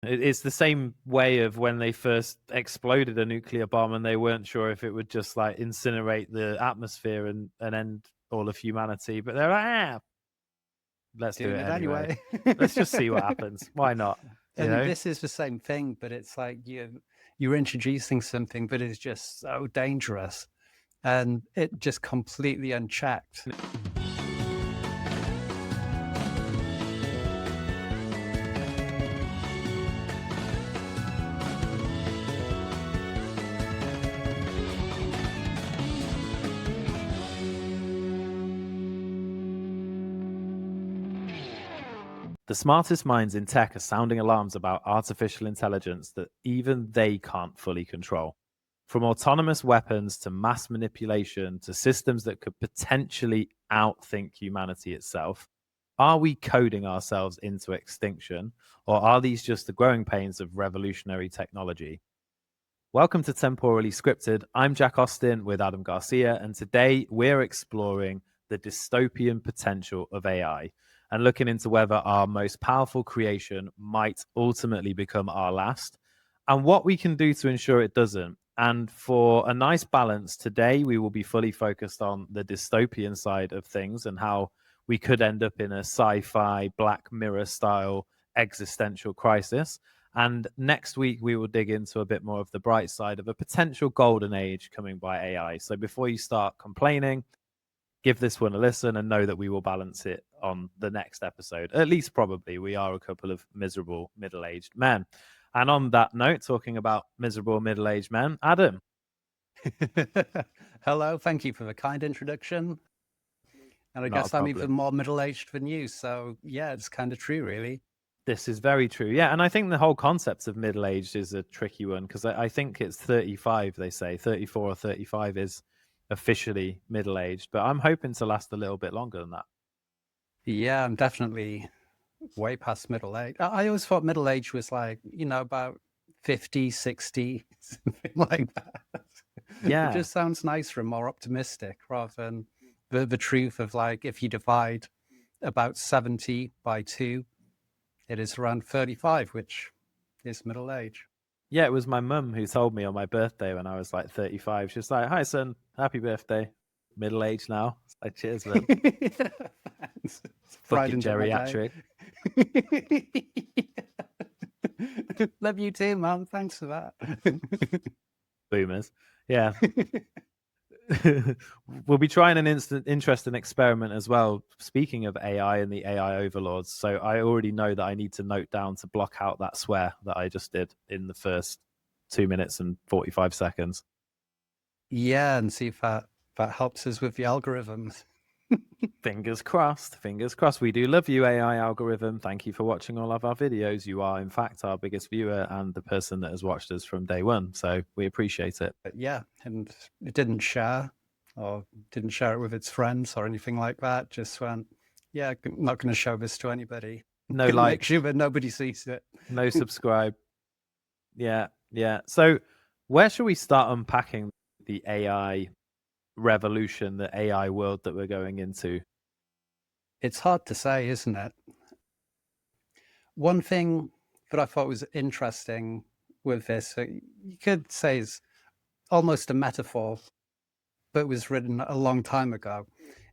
It's the same way of when they first exploded a nuclear bomb and they weren't sure if it would just like incinerate the atmosphere and end all of humanity. But they're like, let's do Doing it it anyway. anyway. Let's just see what happens. Why not? And this is the same thing, but it's like you're introducing something that is just so dangerous, and it just completely unchecked. The smartest minds in tech are sounding alarms about artificial intelligence that even they can't fully control. From autonomous weapons to mass manipulation to systems that could potentially outthink humanity itself, are we coding ourselves into extinction, or are these just the growing pains of revolutionary technology? Welcome to Temporally Scripted. I'm Jack Austin with Adam Garcia, and today we're exploring the dystopian potential of AI and looking into whether our most powerful creation might ultimately become our last and what we can do to ensure it doesn't. And for a nice balance, today we will be fully focused on the dystopian side of things and how we could end up in a sci-fi Black Mirror style existential crisis. And next week, we will dig into a bit more of the bright side of a potential golden age coming by AI. So before you start complaining, give this one a listen and know that we will balance it on the next episode. At least probably. We are a couple of miserable middle-aged men. And on that note, talking about miserable middle-aged men, Adam. Hello, thank you for the kind introduction. And I guess I'm even more middle-aged than you. So yeah, it's kind of true, really. This is very true. Yeah. And I think the whole concept of middle-aged is a tricky one because I think it's 35, they say. 34 or 35 is officially middle-aged, but I'm hoping to last a little bit longer than that. Yeah, I'm definitely way past middle age. I always thought middle age was like, about 50, 60, something like that. Yeah. It just sounds nicer and more optimistic rather than the truth of like, if you divide about 70 by 2, it is around 35, which is middle age. Yeah, it was my mum who told me on my birthday when I was like 35. She's like, "Hi, son, happy birthday. Middle age now." It's like, cheers, man. Fucking geriatric. Love you too, Mum. Thanks for that. Boomers. Yeah. We'll be trying an interesting experiment as well. Speaking of AI and the AI overlords, so I already know that I need to note down to block out that swear that I just did in the first 2 minutes and 45 seconds. Yeah, and see if that helps us with the algorithms. Fingers crossed. Fingers crossed. We do love you, AI algorithm. Thank you for watching all of our videos. You are, in fact, our biggest viewer and the person that has watched us from day one. So we appreciate it. But yeah, and it didn't share it with its friends or anything like that. Just went, yeah, I'm not going to show this to anybody. No likes. Make sure that nobody sees it. No subscribe. Yeah. So where should we start unpacking the AI revolution, the AI world that we're going into? It's hard to say, isn't it? One thing that I thought was interesting with this, you could say is almost a metaphor, but was written a long time ago,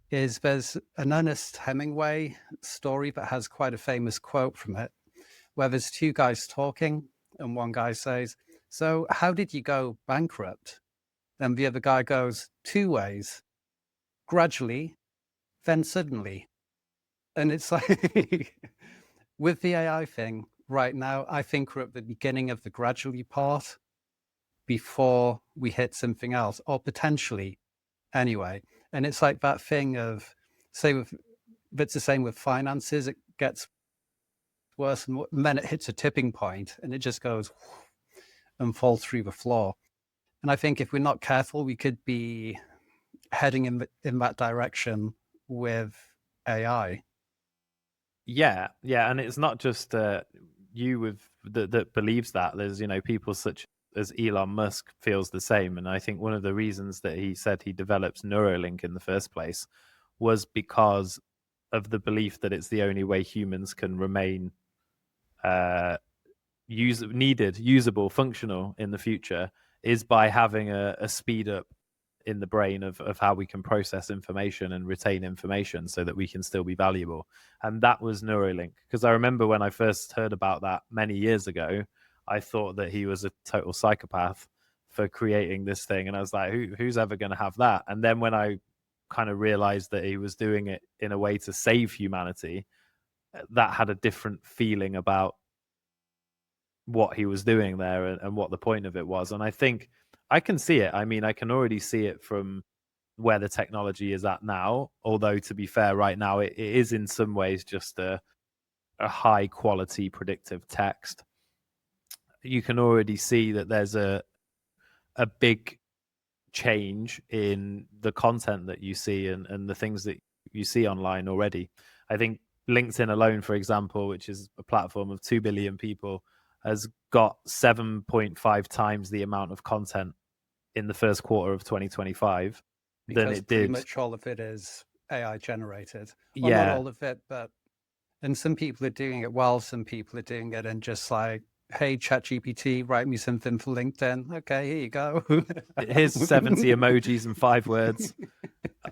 is there's an Ernest Hemingway story that has quite a famous quote from it, where there's two guys talking, and one guy says, "So how did you go bankrupt?" And the other guy goes, "2 ways, gradually, then suddenly." And it's like, with the AI thing right now, I think we're at the beginning of the gradually part before we hit something else, or potentially anyway. And it's like that thing of, say, it's the same with finances. It gets worse and then it hits a tipping point and it just goes and falls through the floor. And I think if we're not careful, we could be heading in that direction with AI. Yeah, and it's not just you with that believes that. There's people such as Elon Musk feels the same, and I think one of the reasons that he said he developed Neuralink in the first place was because of the belief that it's the only way humans can remain usable, functional in the future is by having a speed up in the brain of how we can process information and retain information so that we can still be valuable. And that was Neuralink. Because I remember when I first heard about that many years ago, I thought that he was a total psychopath for creating this thing. And I was like, who's ever going to have that? And then when I kind of realized that he was doing it in a way to save humanity, that had a different feeling about what he was doing there and what the point of it was. And I think I can see it. I mean, I can already see it from where the technology is at now. Although, to be fair, right now it is in some ways just a high quality predictive text. You can already see that there's a big change in the content that you see and the things that you see online already. I think LinkedIn alone, for example, which is a platform of 2 billion people, has got 7.5 times the amount of content in the first quarter of 2025 because than it pretty did. much all of it is AI generated. Well, Yeah. not all of it, but and some people are doing it well, some people are doing it and just like, hey, ChatGPT, write me something for LinkedIn. Okay, here you go. Here's 70 emojis and 5 words.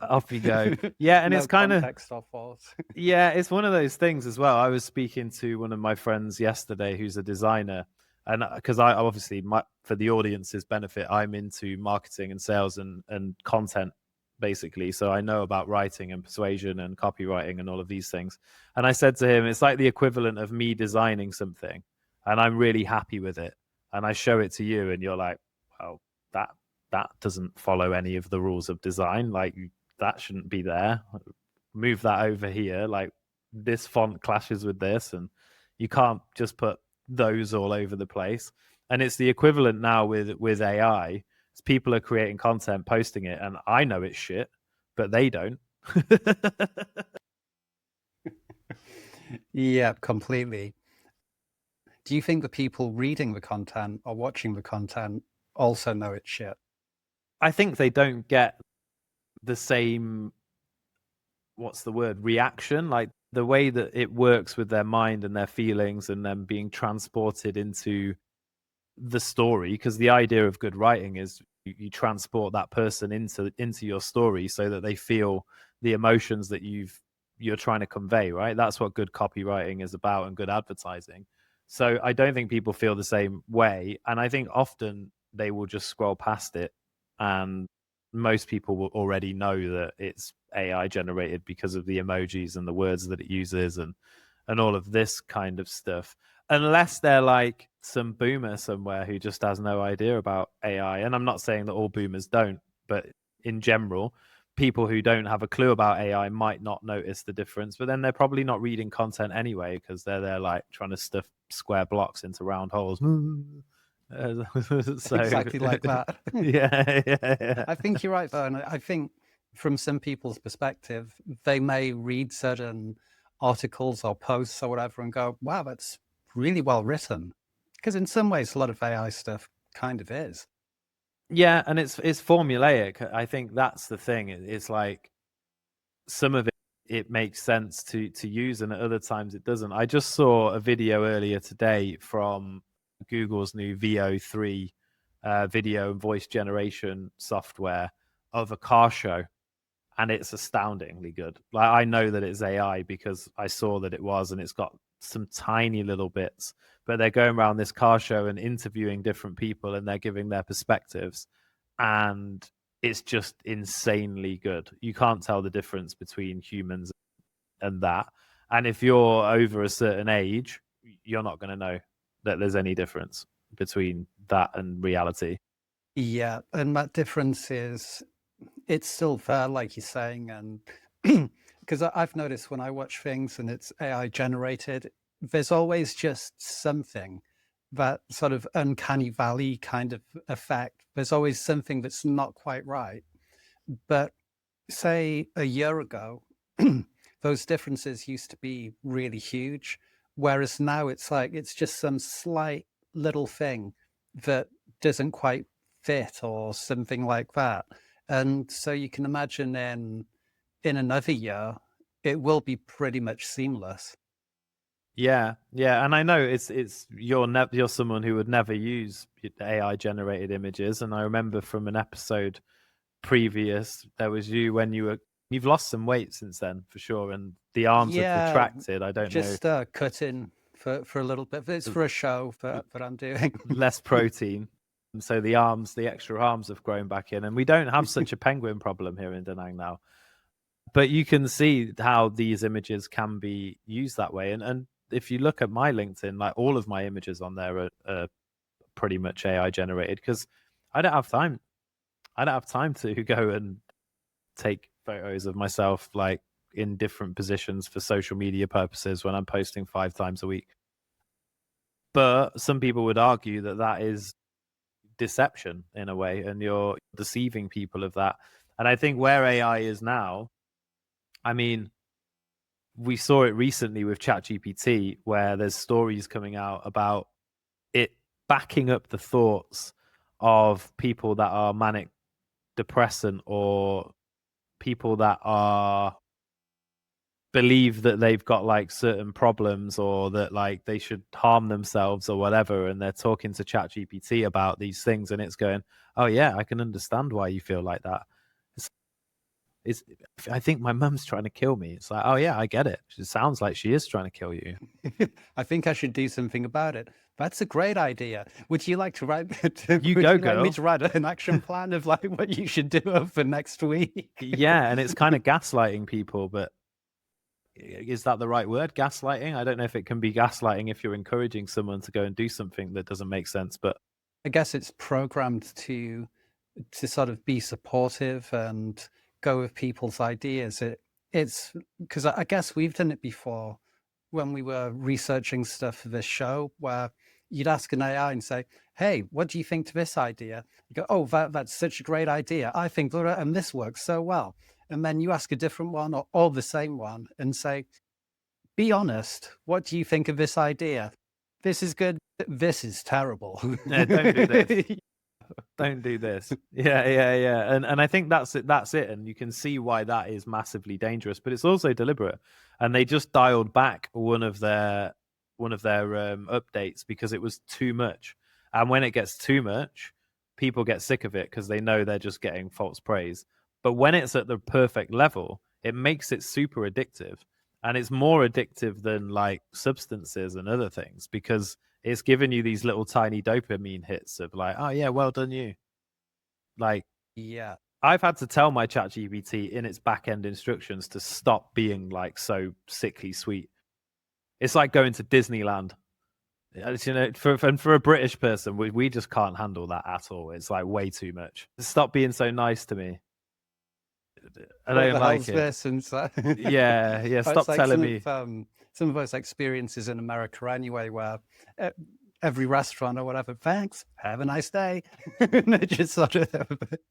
Off you go. Yeah, and No it's kind of context or thought. yeah, it's one of those things as well. I was speaking to one of my friends yesterday who's a designer, and because I obviously, for the audience's benefit, I'm into marketing and sales and content basically, so I know about writing and persuasion and copywriting and all of these things. And I said to him, it's like the equivalent of me designing something and I'm really happy with it, and I show it to you and you're like, well, that doesn't follow any of the rules of design, like that shouldn't be there, move that over here, like this font clashes with this, and you can't just put those all over the place. And it's the equivalent now with AI. People are creating content, posting it, and I know it's shit, but they don't. Yeah, completely. Do you think the people reading the content or watching the content also know it's shit? I think they don't get the same, what's the word, reaction, like the way that it works with their mind and their feelings and them being transported into the story. Because the idea of good writing is you transport that person into your story so that they feel the emotions that you're trying to convey, right? That's what good copywriting is about, and good advertising. So I don't think people feel the same way, and I think often they will just scroll past it, and most people will already know that it's AI generated because of the emojis and the words that it uses and all of this kind of stuff. Unless they're like some boomer somewhere who just has no idea about AI. And I'm not saying that all boomers don't, but in general, people who don't have a clue about AI might not notice the difference. But then they're probably not reading content anyway, because they're there like trying to stuff square blocks into round holes. So, exactly like that. yeah. I think you're right, though. And I think from some people's perspective, they may read certain articles or posts or whatever and go, wow, that's really well written. Because in some ways, a lot of AI stuff kind of is. Yeah, and it's formulaic. I think that's the thing. It's like some of it makes sense to use, and at other times it doesn't. I just saw a video earlier today from Google's new VO3 video and voice generation software of a car show, and it's astoundingly good. Like, I know that it's AI because I saw that it was, and it's got some tiny little bits, but they're going around this car show and interviewing different people, and they're giving their perspectives, and it's just insanely good. You can't tell the difference between humans and that. And if you're over a certain age, you're not going to know that there's any difference between that and reality. Yeah, and that difference is it's still there, like you're saying, and because I've noticed when I watch things and it's AI generated, there's always just something, that sort of uncanny valley kind of effect. There's always something that's not quite right. But say a year ago, those differences used to be really huge, whereas now it's like it's just some slight little thing that doesn't quite fit or something like that. And so you can imagine in another year, it will be pretty much seamless. Yeah, yeah, and I know you're someone who would never use AI generated images, and I remember from an episode previous there was you when you've lost some weight since then for sure, and the arms have Yeah, retracted. I don't know, just cutting for a little bit. It's for a show that I'm doing. less protein, and so the extra arms have grown back in, and we don't have such a penguin problem here in Da Nang now. But you can see how these images can be used that way, and if you look at my LinkedIn, like all of my images on there are pretty much AI generated because I don't have time. I don't have time to go and take photos of myself like in different positions for social media purposes when I'm posting 5 times a week. But some people would argue that that is deception in a way, and you're deceiving people of that. And I think where AI is now, I mean, we saw it recently with ChatGPT, where there's stories coming out about it backing up the thoughts of people that are manic depressant or people that are believe that they've got like certain problems or that like they should harm themselves or whatever, and they're talking to ChatGPT about these things, and it's going, oh yeah, I can understand why you feel like that. It's I think my mum's trying to kill me. It's like, oh yeah, I get it. It sounds like she is trying to kill you. I think I should do something about it. That's a great idea. Would you like to write? You would go, you like me girl. to write an action plan of like what you should do for next week? Yeah, and it's kind of gaslighting people, but is that the right word? Gaslighting? I don't know if it can be gaslighting if you're encouraging someone to go and do something that doesn't make sense, but I guess it's programmed to sort of be supportive and go with people's ideas. It's because I guess we've done it before when we were researching stuff for this show, where you'd ask an AI and say, "Hey, what do you think to this idea?" You go, "Oh, that's such a great idea. I think and this works so well." And then you ask a different one or the same one and say, "Be honest. What do you think of this idea? This is good. This is terrible." yeah, don't do this. Don't do this. Yeah, yeah, yeah. And I think that's it. That's it. And you can see why that is massively dangerous, but it's also deliberate. And they just dialed back one of their updates because it was too much. And when it gets too much, people get sick of it because they know they're just getting false praise. But when it's at the perfect level, it makes it super addictive. And it's more addictive than like substances and other things because it's giving you these little tiny dopamine hits of like, oh yeah, well done you. Like Yeah. I've had to tell my ChatGPT in its back end instructions to stop being like so sickly sweet. It's like going to Disneyland. You know, for a British person, we just can't handle that at all. It's like way too much. Stop being so nice to me. I What don't the like hell's it. this? And so, Yeah, yeah. it's Stop like telling me. some of those experiences in America anyway, where every restaurant or whatever, thanks, have a nice day. And it just sort of,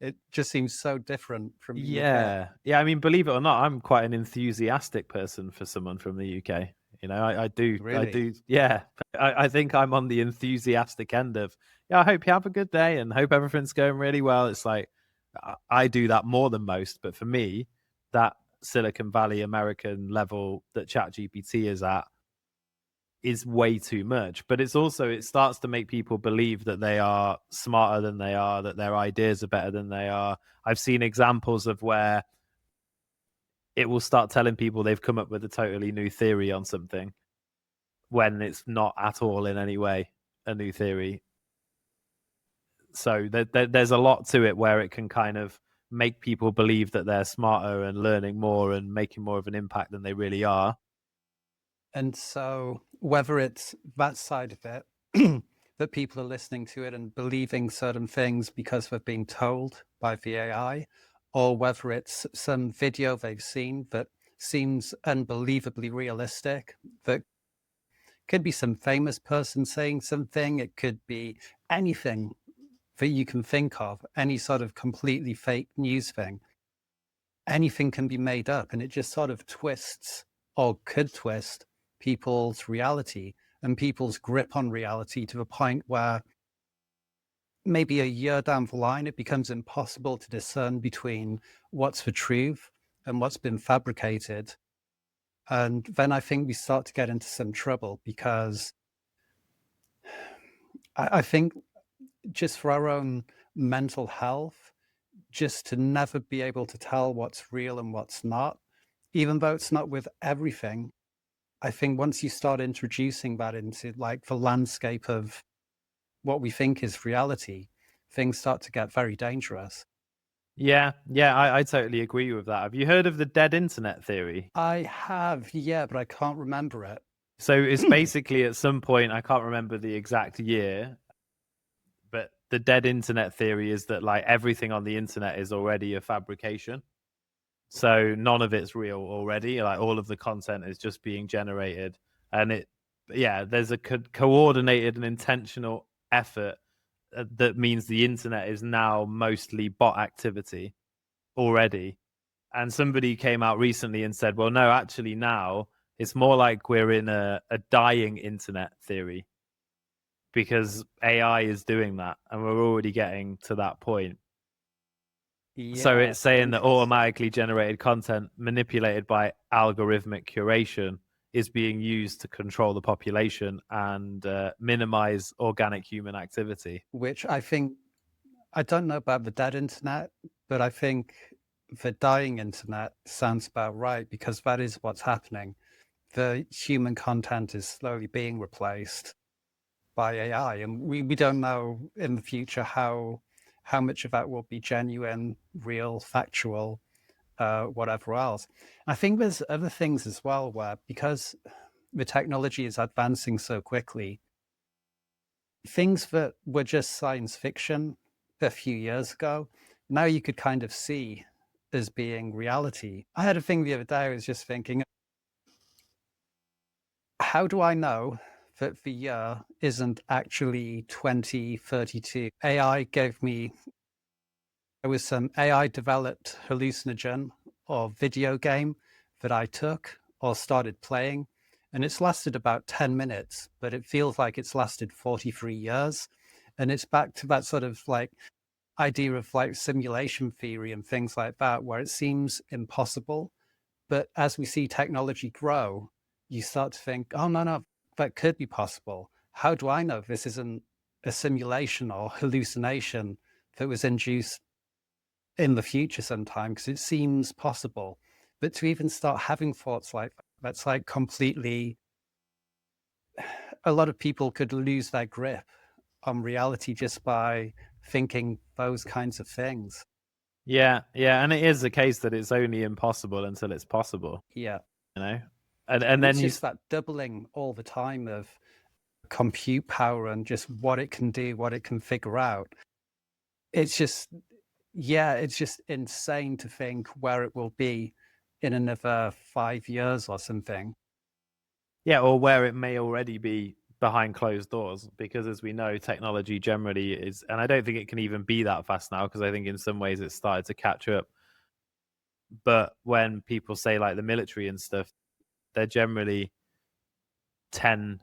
it just seems so different from the UK. Yeah, yeah. I mean, believe it or not, I'm quite an enthusiastic person for someone from the UK. You know, I do, I Really? do. Yeah, I think I'm on the enthusiastic end of. Yeah, I hope you have a good day and hope everything's going really well. It's like I do that more than most, but for me, that Silicon Valley American level that ChatGPT is at is way too much. But it's also it starts to make people believe that they are smarter than they are, that their ideas are better than they are. I've seen examples of where it will start telling people they've come up with a totally new theory on something when it's not at all in any way a new theory. So there's a lot to it where it can kind of make people believe that they're smarter and learning more and making more of an impact than they really are. And so, whether it's that side of it, that people are listening to it and believing certain things because they've been told by the AI, or whether it's some video they've seen that seems unbelievably realistic, that could be some famous person saying something, it could be anything that you can think of, any sort of completely fake news thing. Anything can be made up, and it just sort of twists or could twist people's reality and people's grip on reality to the point where maybe a year down the line, it becomes impossible to discern between what's the truth and what's been fabricated. And then I think we start to get into some trouble because I think just for our own mental health, just to never be able to tell what's real and what's not, even though it's not with everything. I think once you start introducing that into like the landscape of what we think is reality, things start to get very dangerous. Yeah, I totally agree with that. Have you heard of the dead internet theory? I have, yeah, but I can't remember it. So it's basically at some point, I can't remember the exact year, but the dead internet theory is that like everything on the internet is already a fabrication. So none of it's real already. Like all of the content is just being generated, and there's a coordinated and intentional effort that means the internet is now mostly bot activity already. And somebody came out recently and said, well, no, actually now it's more like we're in a dying internet theory because AI is doing that, and we're already getting to that point. So Yeah, it's saying that interesting. automatically generated content manipulated by algorithmic curation is being used to control the population and minimize organic human activity. Which I think, I don't know about the dead internet, but I think the dying internet sounds about right because that is what's happening. The human content is slowly being replaced by AI, and we don't know in the future how much of that will be genuine, real, factual, whatever else. I think there's other things as well where because the technology is advancing so quickly, things that were just science fiction a few years ago, now you could kind of see as being reality. I had a thing the other day, I was just thinking, how do I know that the year isn't actually 2032? AI gave me, there was some AI developed hallucinogen or video game that I took or started playing, and it's lasted about 10 minutes, but it feels like it's lasted 43 years. And it's back to that sort of like idea of like simulation theory and things like that, where it seems impossible. But as we see technology grow, you start to think, oh, no, that could be possible. How do I know this isn't a simulation or hallucination that was induced in the future sometime? Because it seems possible. But to even start having thoughts like that's like completely, a lot of people could lose their grip on reality just by thinking those kinds of things. Yeah, and it is the case that it's only impossible until it's possible, Yeah. you know? And And then it's you just that doubling all the time of compute power and just what it can do, what it can figure out. It's just, yeah, it's just insane to think where it will be in another 5 years or something. Yeah, or where it may already be behind closed doors, because as we know, technology generally is, and I don't think it can even be that fast now, because I think in some ways it's started to catch up. But when people say like the military and stuff, they're generally 10,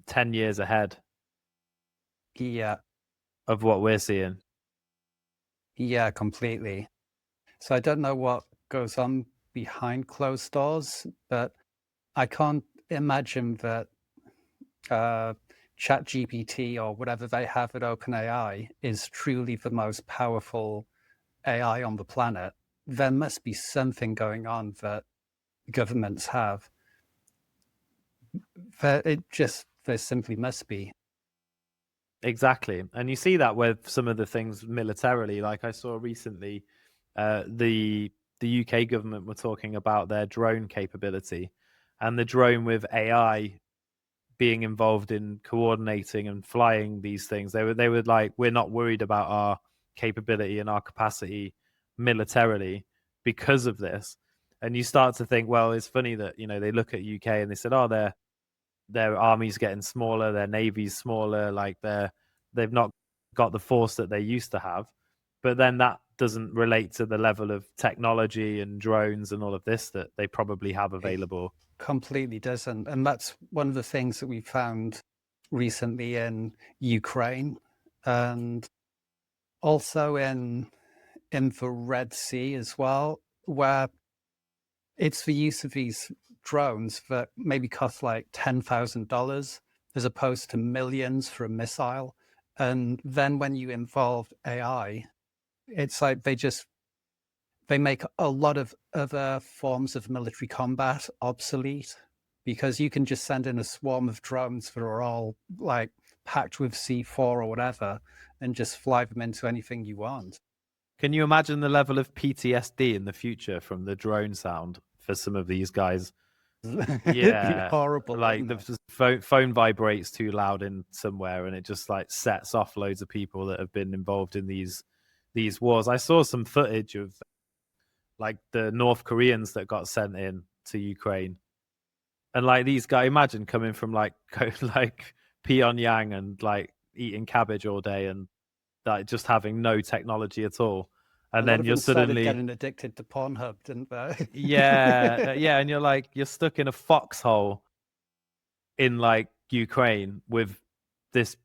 10 years ahead Yeah, of what we're seeing. yeah, completely. So I don't know what goes on behind closed doors, but I can't imagine that uh, ChatGPT or whatever they have at OpenAI is truly the most powerful AI on the planet. There must be something going on that governments have. There simply must be. Exactly. And you see that with some of the things militarily. Like I saw recently, the UK government were talking about their drone capability, and the drone with AI being involved in coordinating and flying these things. They were like, we're not worried about our capability and our capacity militarily because of this. And you start to think, well, it's funny that they look at UK and they said, oh, their army's getting smaller, their navy's smaller, like they've not got the force that they used to have. But then that doesn't relate to the level of technology and drones and all of this that they probably have It available. completely doesn't. And that's one of the things that we found recently in Ukraine and also in the Red Sea as well, where it's the use of these drones that maybe cost like $10,000 as opposed to millions for a missile. And then when you involve AI, it's like they make a lot of other forms of military combat obsolete, because you can just send in a swarm of drones that are all like packed with C4 or whatever and just fly them into anything you want. Can you imagine the level of PTSD in the future from the drone sound for some of these guys? It'd be Yeah, horrible. like the phone vibrates too loud in somewhere, and it just like sets off loads of people that have been involved in these wars. I saw some footage of like the North Koreans that got sent in to Ukraine, and like these guys, imagine coming from like like Pyongyang and like eating cabbage all day and like just having no technology at all, A and lot then of you're them started suddenly getting addicted to Pornhub, didn't they? yeah, and you're stuck in a foxhole in like Ukraine with this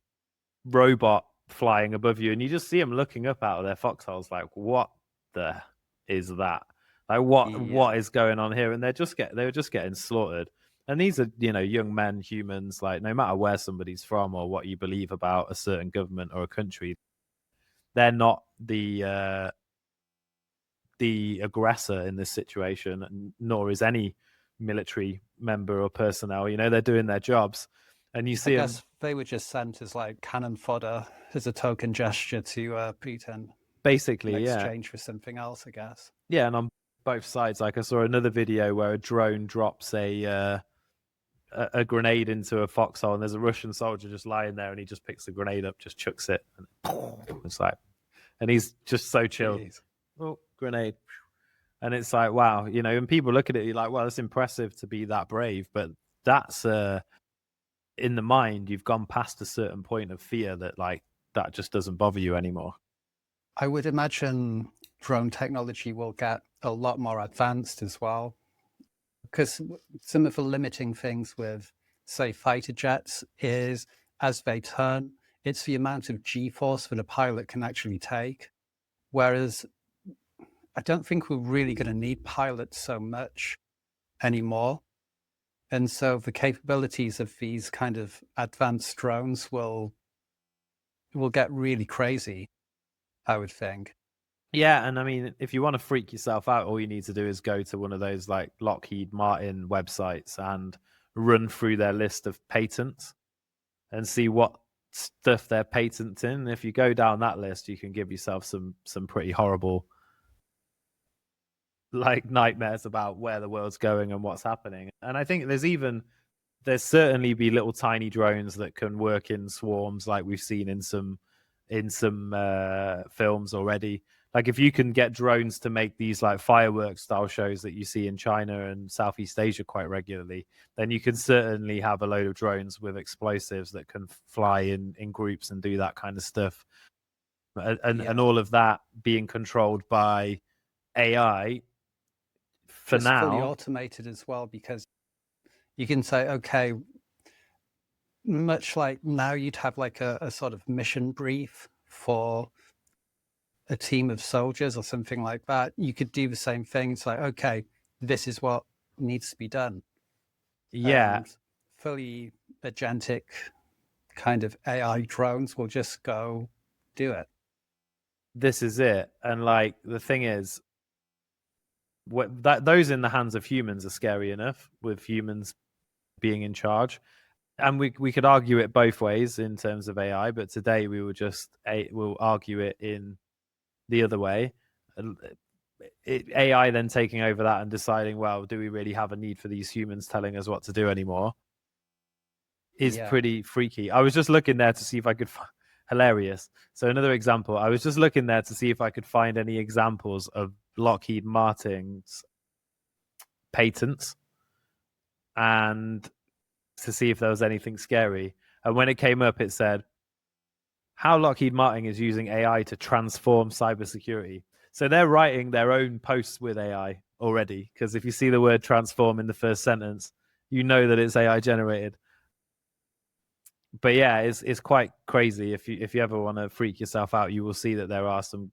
robot flying above you, and you just see them looking up out of their foxholes like, what the is that? Like what Yeah. is going on here? And they were just getting slaughtered. And these are, young men, humans, like no matter where somebody's from or what you believe about a certain government or a country, they're not the aggressor in this situation, nor is any military member or personnel. They're doing their jobs, and you see I them guess they were just sent as like cannon fodder as a token gesture to Putin in basically, yeah, exchange for something else, I guess. yeah, and on both sides. Like I saw another video where a drone drops a grenade into a foxhole, and there's a Russian soldier just lying there, and he just picks the grenade up, just chucks it, and it's like, and he's just so chilled. Jeez. Oh, grenade. And it's like, wow, and people look at it, you're like, well, it's impressive to be that brave, but that's in the mind, you've gone past a certain point of fear that like that just doesn't bother you anymore. I would imagine drone technology will get a lot more advanced as well, because some of the limiting things with, say, fighter jets is as they turn, it's the amount of G-force that a pilot can actually take. Whereas I don't think we're really going to need pilots so much anymore. And so the capabilities of these kind of advanced drones will get really crazy, I would think. Yeah, and I mean, if you want to freak yourself out, all you need to do is go to one of those like Lockheed Martin websites and run through their list of patents and see what stuff they're patenting. If you go down that list, you can give yourself some pretty horrible like nightmares about where the world's going and what's happening. And I think there's certainly be little tiny drones that can work in swarms like we've seen in some films already. Like if you can get drones to make these like fireworks style shows that you see in China and Southeast Asia quite regularly, then you can certainly have a load of drones with explosives that can fly in groups and do that kind of stuff. And all of that being controlled by AI for just now. Fully automated as well, because you can say, okay, much like now you'd have like a sort of mission brief for a team of soldiers or something like that. You could do the same thing. It's like, okay, this is what needs to be done. Yeah. And fully agentic kind of AI drones will just go do it. This is it. And like the thing is, those in the hands of humans are scary enough, with humans being in charge. And we could argue it both ways in terms of AI, but today we'll argue it in the other way. AI then taking over that and deciding, well, do we really have a need for these humans telling us what to do anymore? Is pretty freaky. I was just looking there to see if I could hilarious. So another example, I was just looking there to see if I could find any examples of Lockheed Martin's patents and to see if there was anything scary. And when it came up, it said how Lockheed Martin is using AI to transform cybersecurity. So they're writing their own posts with AI already, because if you see the word transform in the first sentence, you know that it's AI generated. But yeah, it's quite crazy. If you ever want to freak yourself out, you will see that there are some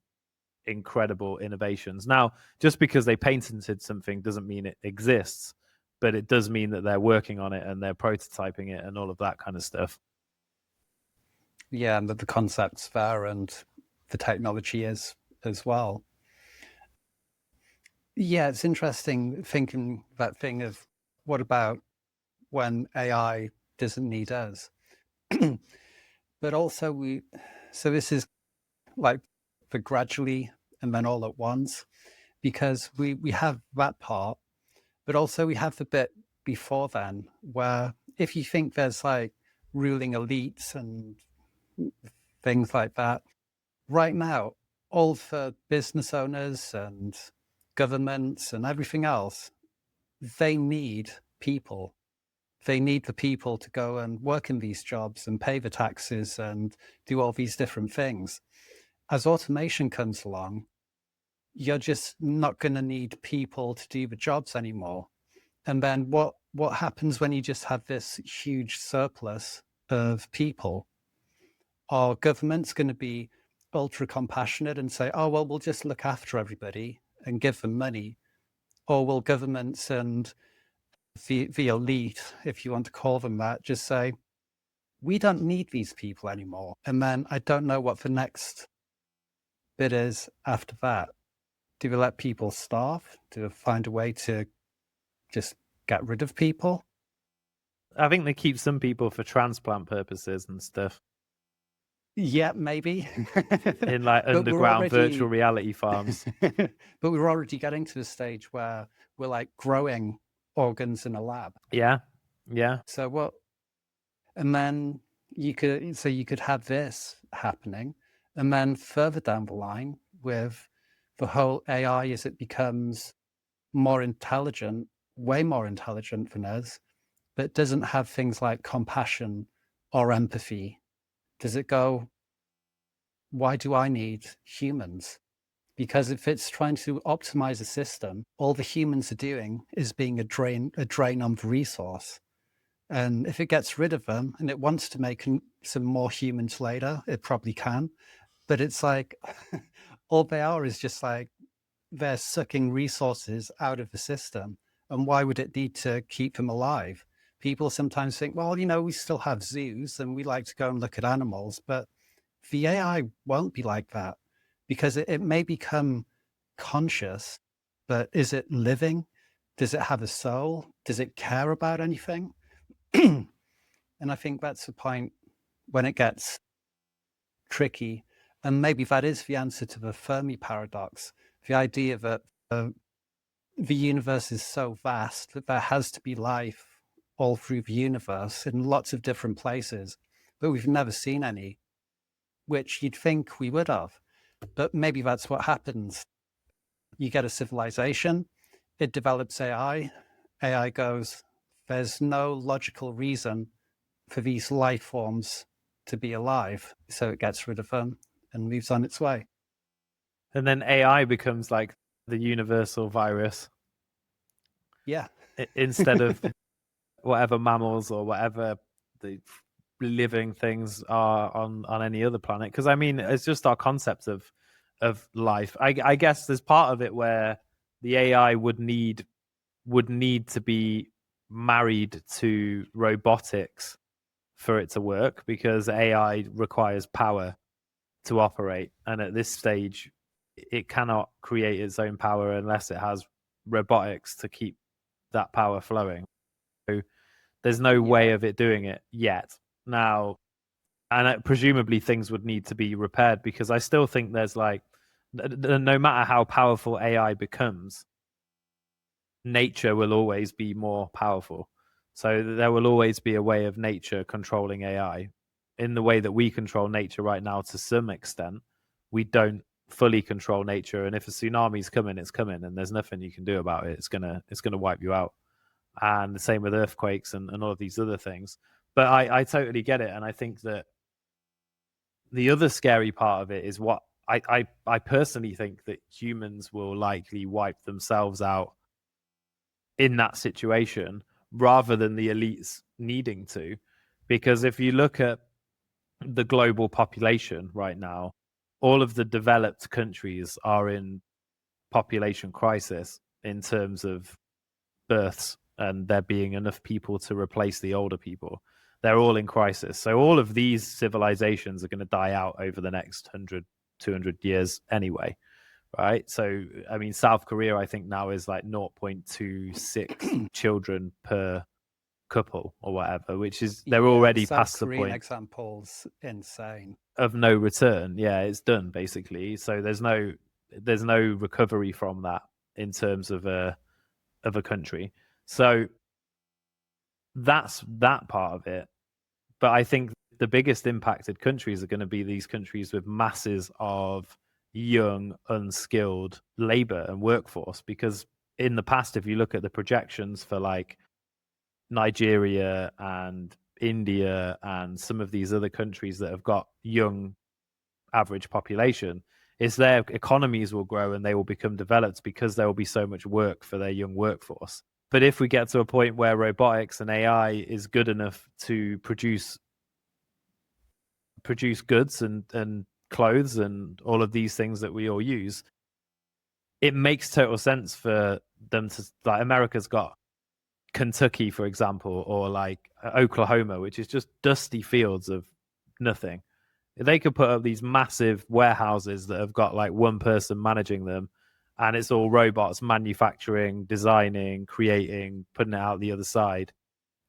incredible innovations. Now, just because they patented something doesn't mean it exists, but it does mean that they're working on it and they're prototyping it and all of that kind of stuff. Yeah, and the concept's there and the technology is as well. Yeah, it's interesting thinking that thing of what about when AI doesn't need us? But also so this is like the gradually and then all at once, because we have that part, but also we have the bit before then where if you think there's like ruling elites and things like that, right now, all for business owners and governments and everything else, they need people. They need the people to go and work in these jobs and pay the taxes and do all these different things. As automation comes along, you're just not going to need people to do the jobs anymore. And then what happens when you just have this huge surplus of people? Are governments going to be ultra compassionate and say, oh, well, we'll just look after everybody and give them money? Or will governments and the elite, if you want to call them that, just say, we don't need these people anymore? And then I don't know what the next bit is after that. Do we let people starve? Do we find a way to just get rid of people? I think they keep some people for transplant purposes and stuff. Yeah, maybe. In like underground virtual reality farms. But we're already getting to the stage where we're like growing organs in a lab. Yeah. So what? And then you could have this happening, and then further down the line with the whole AI as it becomes more intelligent, way more intelligent than us, but doesn't have things like compassion or empathy. Does it go, why do I need humans? Because if it's trying to optimize a system, all the humans are doing is being a drain on the resource. And if it gets rid of them and it wants to make some more humans later, it probably can. But it's like, all they are is just like, they're sucking resources out of the system. And why would it need to keep them alive? People sometimes think, well, we still have zoos and we like to go and look at animals, but the AI won't be like that, because it may become conscious, but is it living? Does it have a soul? Does it care about anything? And I think that's the point when it gets tricky. And maybe that is the answer to the Fermi paradox, the idea that the universe is so vast that there has to be life all through the universe in lots of different places, but we've never seen any, which you'd think we would have. But maybe that's what happens. You get a civilization, it develops AI, AI goes, there's no logical reason for these life forms to be alive, so it gets rid of them and moves on its way. And then AI becomes like the universal virus. Yeah. Instead of whatever mammals or whatever the living things are on any other planet. Because I mean, it's just our concept of life. I guess there's part of it where the AI would need to be married to robotics for it to work, because AI requires power to operate, and at this stage it cannot create its own power unless it has robotics to keep that power flowing. So there's no way of it doing it yet now, and presumably things would need to be repaired, because I still think there's like, no matter how powerful AI becomes, nature will always be more powerful. So there will always be a way of nature controlling AI in the way that we control nature right now. To some extent, we don't fully control nature, and if a tsunami's coming, it's coming, and there's nothing you can do about it. It's gonna wipe you out. And the same with earthquakes and all of these other things. But I totally get it, and I think that the other scary part of it is what I personally think that humans will likely wipe themselves out in that situation rather than the elites needing to. Because if you look at the global population right now, all of the developed countries are in population crisis in terms of births and there being enough people to replace the older people. They're all in crisis. So all of these civilizations are going to die out over the next 100, 200 years anyway, right? So, I mean, South Korea, I think now is like 0.26 children per couple or whatever, which is, they're already past the point. Example's insane. Of no return. Yeah, it's done basically. So there's no recovery from that in terms of a country. So that's that part of it. But I think the biggest impacted countries are going to be these countries with masses of young, unskilled labor and workforce. Because in the past, if you look at the projections for like Nigeria and India and some of these other countries that have got young average population, is their economies will grow and they will become developed because there will be so much work for their young workforce. But if we get to a point where robotics and AI is good enough to produce goods and clothes and all of these things that we all use, it makes total sense for them to, like, America's got Kentucky, for example, or like Oklahoma, which is just dusty fields of nothing. They could put up these massive warehouses that have got like one person managing them, and it's all robots manufacturing, designing, creating, putting it out the other side.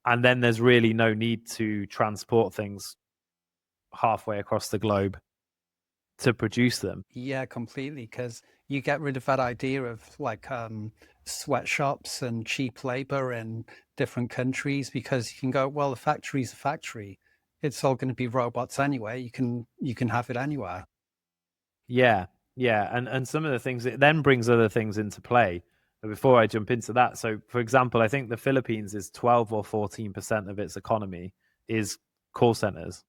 And then there's really no need to transport things halfway across the globe to produce them. Yeah, completely. Because you get rid of that idea of like sweatshops and cheap labor in different countries, because you can go, well, the factory's a factory. It's all going to be robots anyway. You can have it anywhere. Yeah. And some of the things, it then brings other things into play. But before I jump into that, so for example, I think the Philippines is 12 or 14% of its economy is call centers.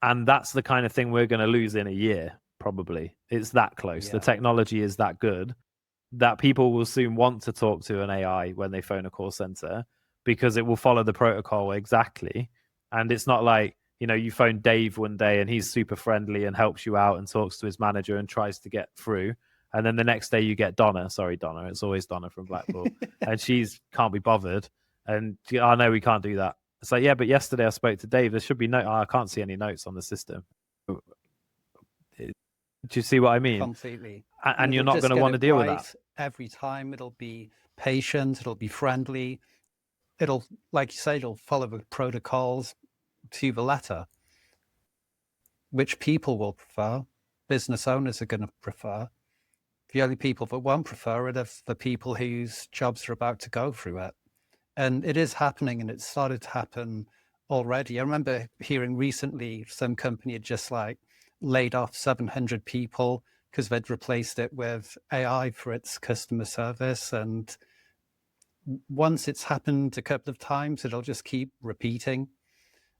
And that's the kind of thing we're going to lose in a year, probably. It's that close. Yeah. The technology is that good that people will soon want to talk to an AI when they phone a call center, because it will follow the protocol exactly. And it's not like, you phone Dave one day and he's super friendly and helps you out and talks to his manager and tries to get through. And then the next day you get Donna. Sorry, Donna. It's always Donna from Blackpool. And she's can't be bothered. And I know we can't do that. It's like, yeah, but yesterday I spoke to Dave. There should be I can't see any notes on the system. Do you see what I mean? Completely. And you're not going to want to deal with that. Every time it'll be patient, it'll be friendly. It'll, like you say, it'll follow the protocols to the letter, which people will prefer. Business owners are going to prefer. The only people that won't prefer it are the people whose jobs are about to go through it. And it is happening, and it started to happen already. I remember hearing recently some company had just like laid off 700 people because they'd replaced it with AI for its customer service. And once it's happened a couple of times, it'll just keep repeating.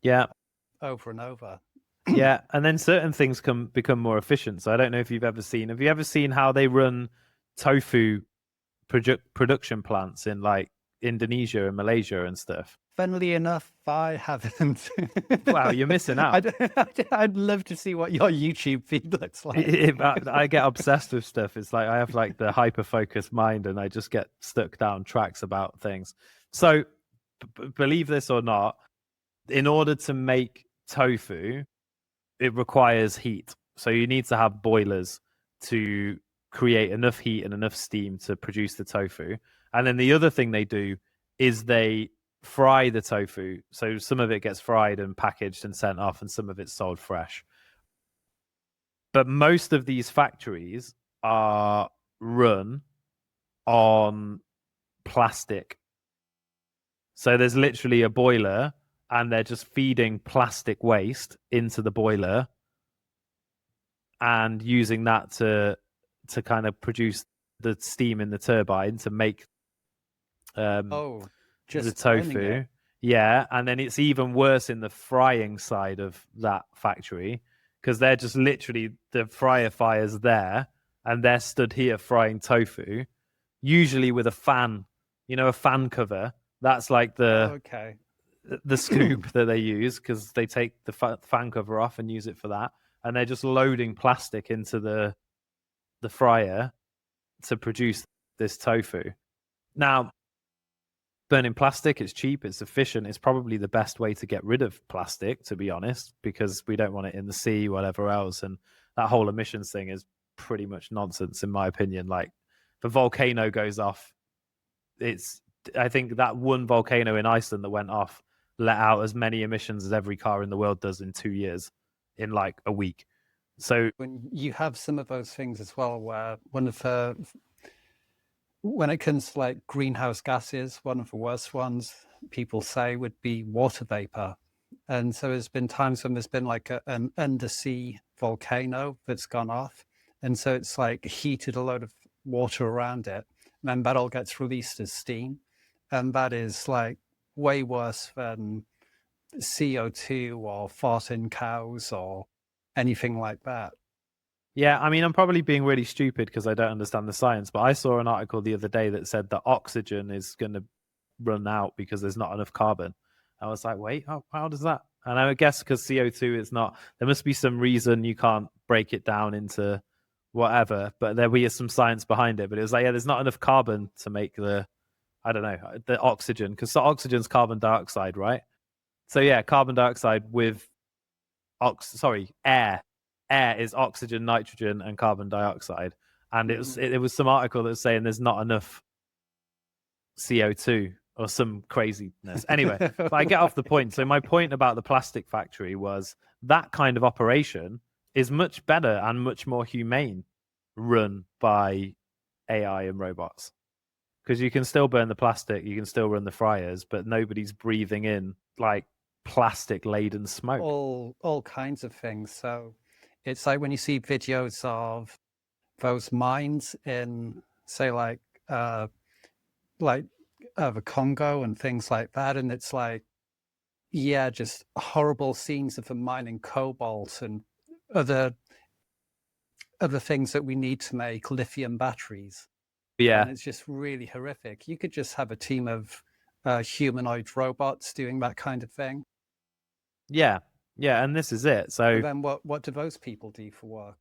Yeah. Over and over. Yeah. And then certain things become more efficient. So I don't know if have you ever seen how they run tofu production plants in like Indonesia and Malaysia and stuff? Funnily enough, I haven't. Wow, you're missing out. I'd love to see what your YouTube feed looks like. I get obsessed with stuff. It's like I have like the hyper-focused mind, and I just get stuck down tracks about things. So believe this or not, in order to make tofu, it requires heat. So you need to have boilers to create enough heat and enough steam to produce the tofu. And then the other thing they do is they fry the tofu. So some of it gets fried and packaged and sent off, and some of it's sold fresh. But most of these factories are run on plastic. So there's literally a boiler, and they're just feeding plastic waste into the boiler and using that to kind of produce the steam in the turbine to make just the tofu. Yeah, and then it's even worse in the frying side of that factory, because they're just literally, the fryer fire's there and they're stood here frying tofu, usually with a fan, a fan cover. That's like the scoop that they use, because they take the fan cover off and use it for that. and they're just loading plastic into the fryer to produce this tofu. Now, burning plastic, it's cheap, it's efficient, it's probably the best way to get rid of plastic, to be honest, because we don't want it in the sea, whatever else. And that whole emissions thing is pretty much nonsense, in my opinion. Like, if a volcano goes off, I think that one volcano in Iceland that went off let out as many emissions as every car in the world does in 2 years, in like a week. So when you have some of those things as well, where when it comes to like greenhouse gases, one of the worst ones people say would be water vapor. And so there's been times when there's been like an undersea volcano that's gone off. And so it's like heated a load of water around it. And then that all gets released as steam. And that is like way worse than CO2 or farting cows or anything like that. yeah, I mean, I'm probably being really stupid because I don't understand the science, but I saw an article the other day that said that oxygen is going to run out because there's not enough carbon. I was like, wait, how does that? And I guess because CO2 is not, there must be some reason you can't break it down into whatever, but there is some science behind it. But it was like, yeah, there's not enough carbon to make the oxygen, because oxygen's carbon dioxide, right? So yeah, carbon dioxide with air. Air is oxygen, nitrogen, and carbon dioxide. And it was some article that was saying there's not enough CO2 or some craziness. Anyway, but I get off the point. So my point about the plastic factory was that kind of operation is much better and much more humane run by AI and robots. Because you can still burn the plastic, you can still run the fryers, but nobody's breathing in like plastic laden smoke. All kinds of things. So it's like when you see videos of those mines in, say, like the Congo and things like that, and it's like, yeah, just horrible scenes of them mining cobalt and other things that we need to make lithium batteries. Yeah, and it's just really horrific. You could just have a team of humanoid robots doing that kind of thing. yeah, and this is it. So But then what do those people do for work?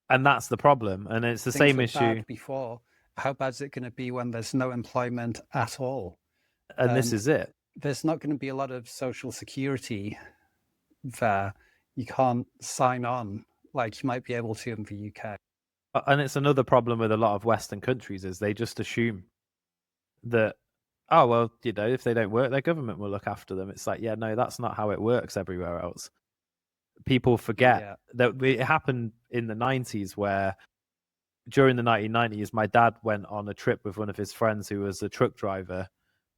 And that's the problem, and it's the Things same were issue. bad before. How bad is it going to be when there's no employment at all? And this is it. There's not going to be a lot of social security there. You can't sign on like you might be able to in the UK. And it's another problem with a lot of Western countries is they just assume that, oh, well, if they don't work, their government will look after them. It's like, yeah, no, that's not how it works everywhere else. People forget that it happened in the 90s where during the 1990s, my dad went on a trip with one of his friends who was a truck driver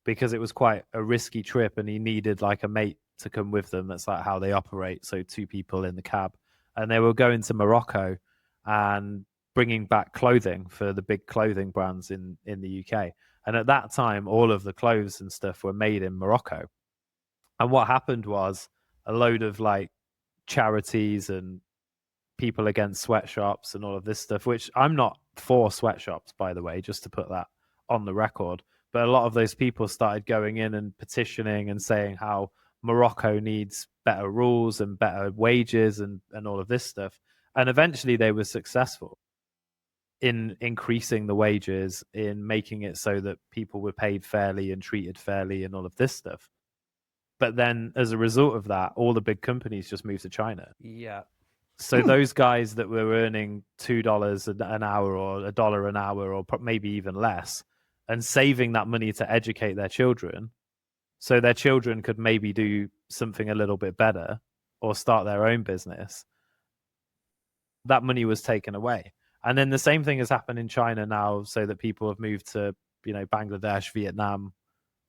because it was quite a risky trip and he needed like a mate to come with them. That's like how they operate. So 2 people in the cab. And they were going to Morocco and bringing back clothing for the big clothing brands in the UK. And at that time, all of the clothes and stuff were made in Morocco. And what happened was a load of like charities and people against sweatshops and all of this stuff, which I'm not for sweatshops, by the way, just to put that on the record. But a lot of those people started going in and petitioning and saying how Morocco needs better rules and better wages and all of this stuff. And eventually they were successful in increasing the wages, in making it so that people were paid fairly and treated fairly and all of this stuff. But then as a result of that, all the big companies just moved to China. Yeah. So those guys that were earning $2 an hour or $1 an hour or maybe even less and saving that money to educate their children so their children could maybe do something a little bit better or start their own business, that money was taken away. And then the same thing has happened in China now, so that people have moved to, Bangladesh, Vietnam,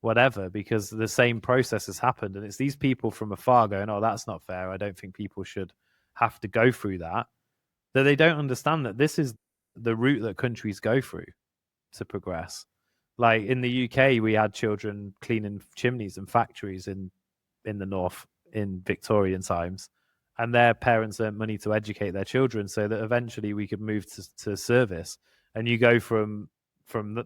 whatever, because the same process has happened. And it's these people from afar going, oh, that's not fair. I don't think people should have to go through that they don't understand that this is the route that countries go through to progress. Like in the UK, we had children cleaning chimneys and factories in the north in Victorian times, and their parents earned money to educate their children so that eventually we could move to service. And you go from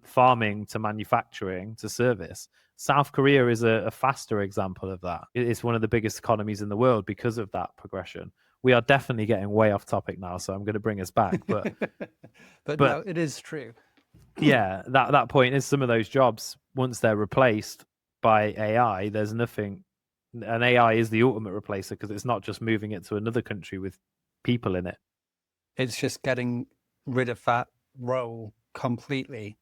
farming to manufacturing to service, South Korea is a faster example of that. It's one of the biggest economies in the world because of that progression. We are definitely getting way off topic now, so I'm going to bring us back. But but no, it is true. Yeah, that point is some of those jobs, once they're replaced by AI, there's nothing. And AI is the ultimate replacer because it's not just moving it to another country with people in it. It's just getting rid of that role completely.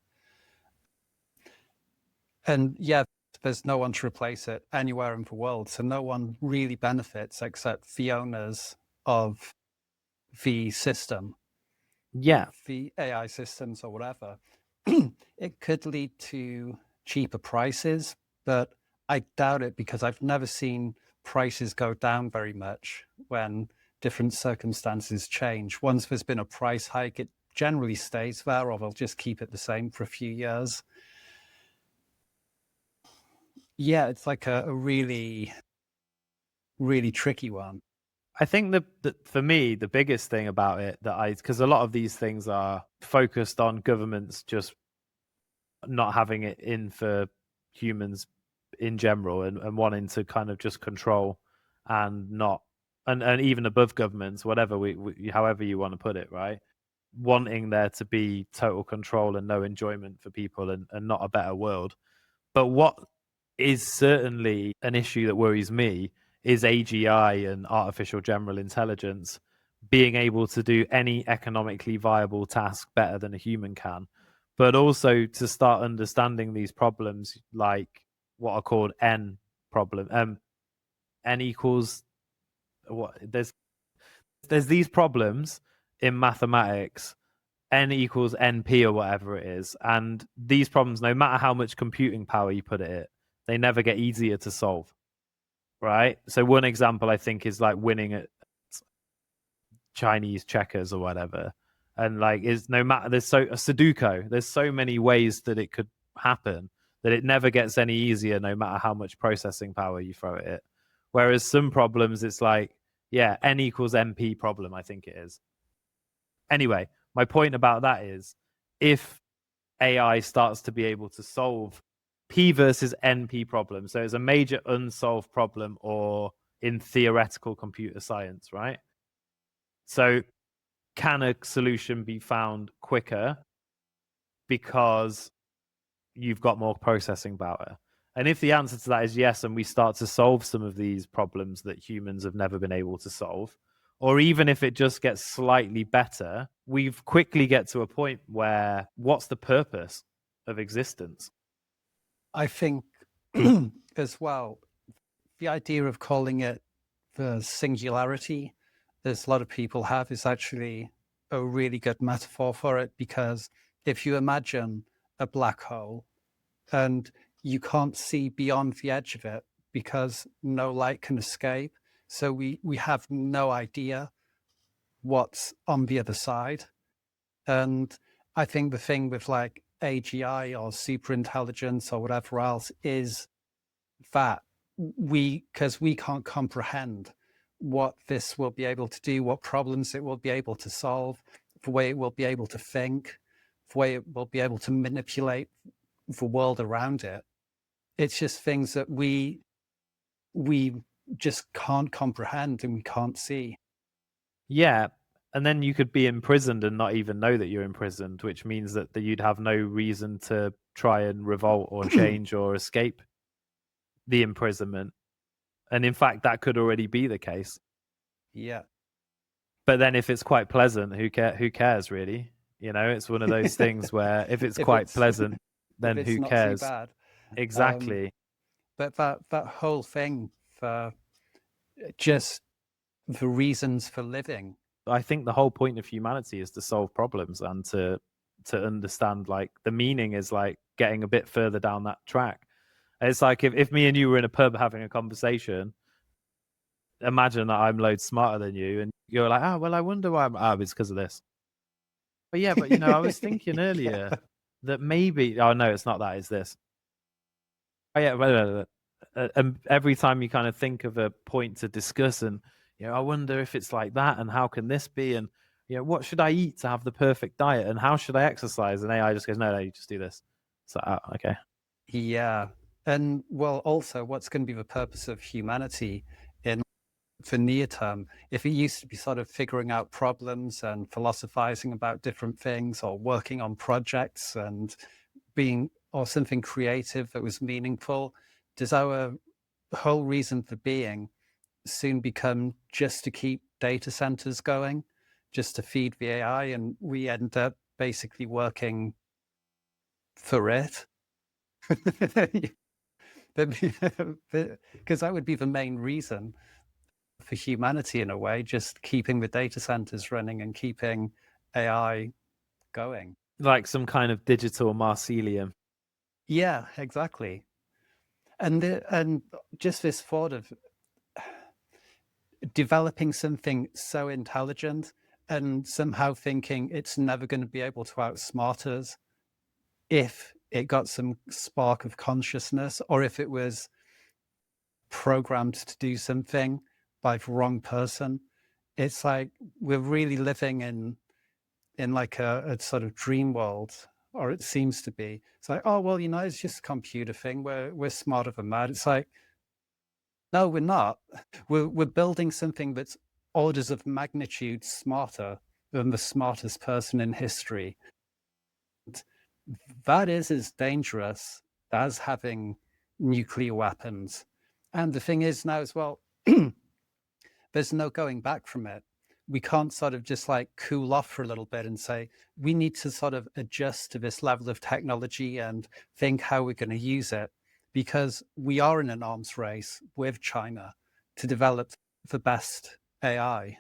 And yeah, there's no one to replace it anywhere in the world. So no one really benefits except the owners of the system. Yeah. The AI systems or whatever. It could lead to cheaper prices, but I doubt it because I've never seen prices go down very much when different circumstances change. Once there's been a price hike, it generally stays there, or they'll just keep it the same for a few years. Yeah, it's like a really, really tricky one. I think that for me, the biggest thing about it because a lot of these things are focused on governments just not having it in for humans in general and wanting to kind of just control and not and even above governments, whatever however you want to put it, right? Wanting there to be total control and no enjoyment for people and not a better world. But what is certainly an issue that worries me is AGI and artificial general intelligence being able to do any economically viable task better than a human can, but also to start understanding these problems like what are called N problem. N equals what? There's these problems in mathematics, N equals NP or whatever it is, and these problems, no matter how much computing power you put at it, they never get easier to solve. Right? So one example I think is like winning at Chinese checkers or whatever. And like is no matter a Sudoku, there's so many ways that it could happen that it never gets any easier no matter how much processing power you throw at it. Whereas some problems it's like, yeah, N equals NP problem, I think it is. Anyway, my point about that is if AI starts to be able to solve P versus NP problems, so it's a major unsolved problem or in theoretical computer science, right? So can a solution be found quicker because you've got more processing power? And if the answer to that is yes, and we start to solve some of these problems that humans have never been able to solve, or even if it just gets slightly better, we quickly get to a point where what's the purpose of existence? I think as well, the idea of calling it the singularity, there's a lot of people have, is actually a really good metaphor for it, because if you imagine a black hole and you can't see beyond the edge of it because no light can escape, so we have no idea what's on the other side. And I think the thing with like AGI or super intelligence or whatever else is that because we can't comprehend what this will be able to do, what problems it will be able to solve, the way it will be able to think, the way it will be able to manipulate the world around it. It's just things that we just can't comprehend and we can't see. Yeah. And then you could be imprisoned and not even know that you're imprisoned, which means that you'd have no reason to try and revolt or change or escape the imprisonment. And in fact, that could already be the case. Yeah. But then if it's quite pleasant, who cares really? You know, it's one of those things where if it's quite pleasant, then who cares? Too bad. Exactly. But that whole thing for just the reasons for living. I think the whole point of humanity is to solve problems and to understand like the meaning is like getting a bit further down that track. It's like if me and you were in a pub having a conversation, imagine that I'm loads smarter than you and you're like, oh, well, I wonder why it's because of this. But yeah, but you know, I was thinking earlier that maybe, oh no, it's not that, it's this. Oh yeah, and every time you kind of think of a point to discuss and, you know, I wonder if it's like that and how can this be? And, you know, what should I eat to have the perfect diet and how should I exercise? And AI just goes, no, you just do this. It's like, oh, okay. Yeah. And well, also, what's going to be the purpose of humanity in the near term? If it used to be sort of figuring out problems and philosophizing about different things, or working on projects and being, or something creative that was meaningful, does our whole reason for being soon become just to keep data centers going, just to feed the AI, and we end up basically working for it? Because that would be the main reason for humanity in a way, just keeping the data centers running and keeping AI going. Like some kind of digital mycelium. Yeah, exactly. And just this thought of developing something so intelligent and somehow thinking it's never going to be able to outsmart us if it got some spark of consciousness, or if it was programmed to do something by the wrong person. It's like we're really living in like a sort of dream world, or it seems to be. It's like, oh well, it's just a computer thing. We're smarter than that. It's like, no, we're not. We're building something that's orders of magnitude smarter than the smartest person in history. That is as dangerous as having nuclear weapons. And the thing is now as well, there's no going back from it. We can't sort of just like cool off for a little bit and say, we need to sort of adjust to this level of technology and think how we're going to use it, because we are in an arms race with China to develop the best AI.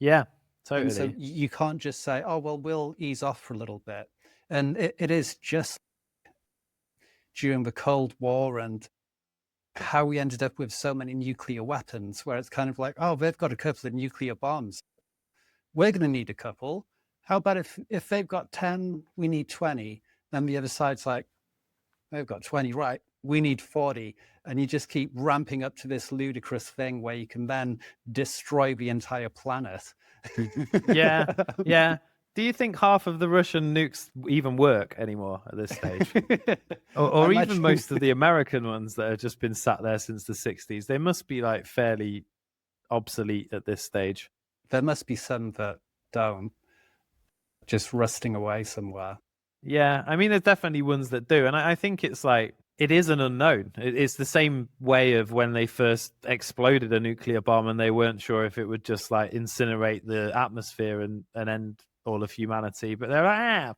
Yeah, And so totally. you can't just say, oh, well, we'll ease off for a little bit. And it is just during the Cold War and how we ended up with so many nuclear weapons, where it's kind of like, oh, they've got a couple of nuclear bombs. We're going to need a couple. How about if they've got 10, we need 20. Then the other side's like, they've got 20, right? We need 40. And you just keep ramping up to this ludicrous thing where you can then destroy the entire planet. Yeah, yeah. Do you think half of the Russian nukes even work anymore at this stage? Or even most of the American ones that have just been sat there since the 60s? They must be like fairly obsolete at this stage. There must be some that don't, just rusting away somewhere. Yeah, I mean, there's definitely ones that do. And I think it's like, it is an unknown. It's the same way of when they first exploded a nuclear bomb and they weren't sure if it would just like incinerate the atmosphere and end all of humanity. But they're like,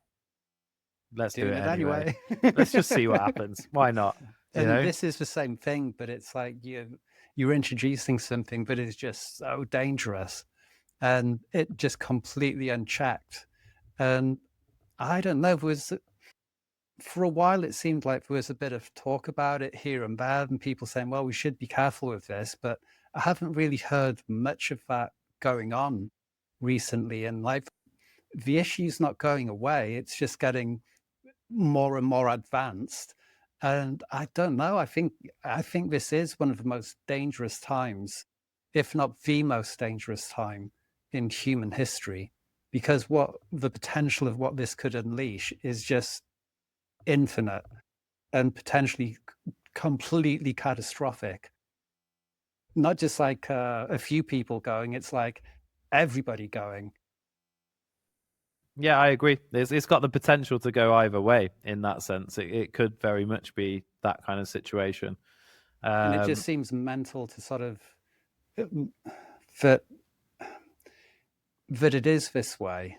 let's do it anyway. Let's just see what happens. Why not? And this is the same thing, but it's like you're introducing something that is just so dangerous, and it just completely unchecked. And I don't know, for a while it seemed like there was a bit of talk about it here and there, and people saying, well, we should be careful with this, but I haven't really heard much of that going on recently. And like, the issue's not going away, it's just getting more and more advanced. And I don't know, I think this is one of the most dangerous times, if not the most dangerous time in human history, because what the potential of what this could unleash is just infinite and potentially completely catastrophic. Not just like a few people going, it's like everybody going. Yeah, I agree. It's got the potential to go either way in that sense. It could very much be that kind of situation. And it just seems mental to sort of that it is this way.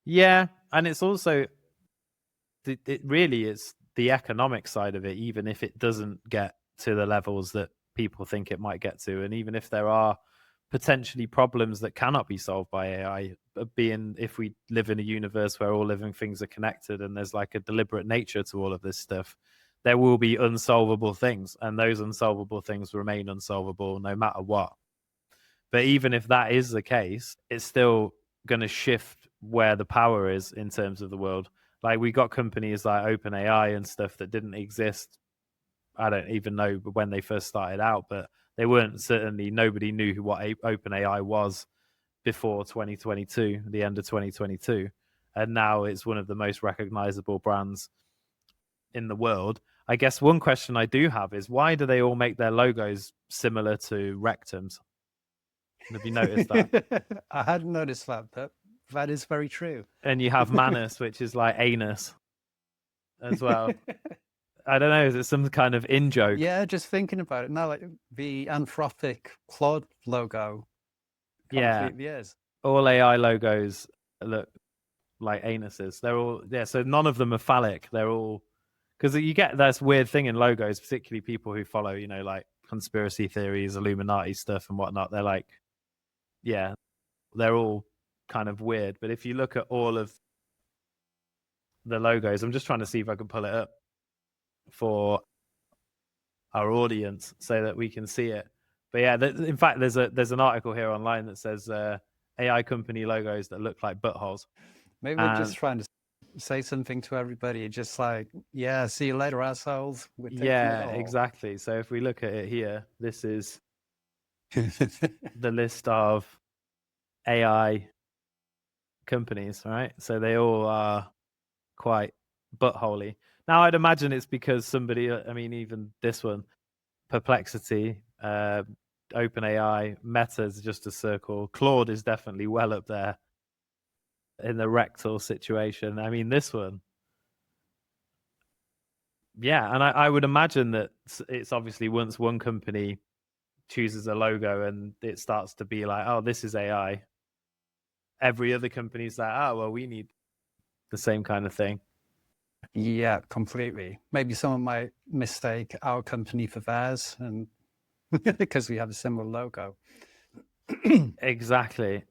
Yeah, and it's also it really is the economic side of it, even if it doesn't get to the levels that people think it might get to, and even if there are potentially problems that cannot be solved by AI, being if we live in a universe where all living things are connected and there's like a deliberate nature to all of this stuff, there will be unsolvable things, and those unsolvable things remain unsolvable no matter what. But even if that is the case, it's still going to shift where the power is in terms of the world. Like we got companies like OpenAI and stuff that didn't exist. I don't even know when they first started out, but they weren't, certainly nobody knew what OpenAI was before 2022, the end of 2022. And now it's one of the most recognizable brands in the world. I guess one question I do have is, why do they all make their logos similar to rectums? Have you noticed that? I hadn't noticed that, but that is very true. And you have manus, which is like anus as well. I don't know, is it some kind of in-joke? Yeah, just thinking about it now, like the Anthropic Claude logo completely is. All AI logos look like anuses. They're all, so none of them are phallic. They're all, because you get this weird thing in logos, particularly people who follow, like conspiracy theories, Illuminati stuff and whatnot. They're like, they're all kind of weird. But if you look at all of the logos, I'm just trying to see if I can pull it up for our audience so that we can see it. But yeah, in fact, there's an article here online that says AI company logos that look like buttholes. Maybe we're just trying to say something to everybody, just like, yeah, see you later, assholes. Yeah, exactly. So if we look at it here, this is the list of AI companies, right? So they all are quite buttholey. Now, I'd imagine it's because somebody, I mean, even this one, Perplexity, OpenAI, Meta's just a circle. Claude is definitely well up there in the rectal situation. I mean, this one, and I would imagine that it's obviously once one company chooses a logo and it starts to be like, oh, this is AI, every other company's like, oh, well, we need the same kind of thing. Yeah, completely. Maybe someone might mistake our company for theirs, and because we have a similar logo. Exactly.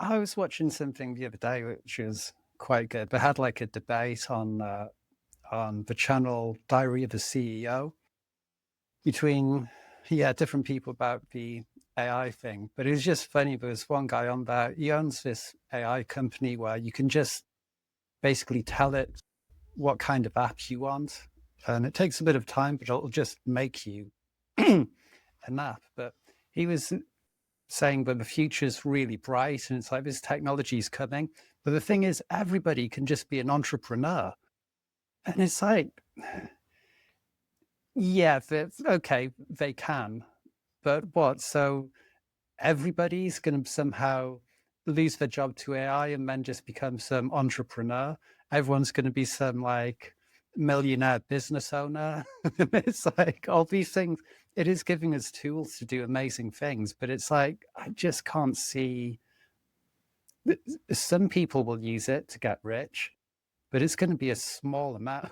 I was watching something the other day which was quite good. They had like a debate on the channel Diary of a CEO between different people about the AI thing. But it was just funny. There was one guy on there. He owns this AI company where you can just basically tell it what kind of app you want, and it takes a bit of time, but it'll just make you an app. But he was saying that the future's really bright and it's like this technology is coming, but the thing is everybody can just be an entrepreneur. And it's like, yeah, okay, they can, but what? So everybody's going to somehow lose their job to AI and then just become some entrepreneur. Everyone's going to be some like millionaire business owner. It's like all these things. It is giving us tools to do amazing things, but it's like, I just can't see. Some people will use it to get rich, but it's going to be a small amount.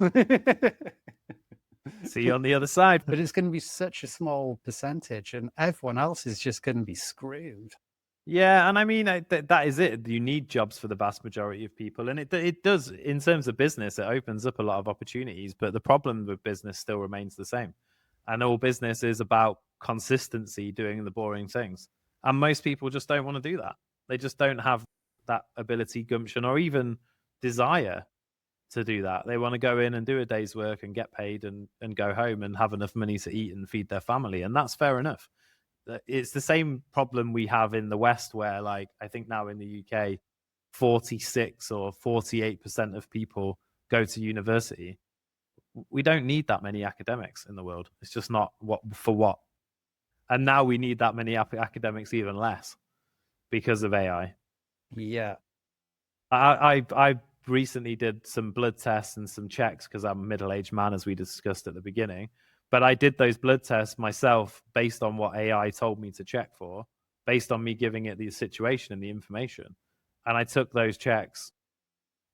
See you on the other side. But it's going to be such a small percentage, and everyone else is just going to be screwed. Yeah, and I mean, that is it. You need jobs for the vast majority of people. And it does, in terms of business, it opens up a lot of opportunities. But the problem with business still remains the same. And all business is about consistency, doing the boring things. And most people just don't want to do that. They just don't have that ability, gumption, or even desire to do that. They want to go in and do a day's work and get paid and go home and have enough money to eat and feed their family. And that's fair enough. It's the same problem we have in the West, where, like, I think now in the UK, 46 or 48% of people go to university. We don't need that many academics in the world. It's just not what. And now we need that many academics even less because of AI. Yeah. I recently did some blood tests and some checks because I'm a middle-aged man, as we discussed at the beginning. But I did those blood tests myself based on what AI told me to check for, based on me giving it the situation and the information. And I took those checks,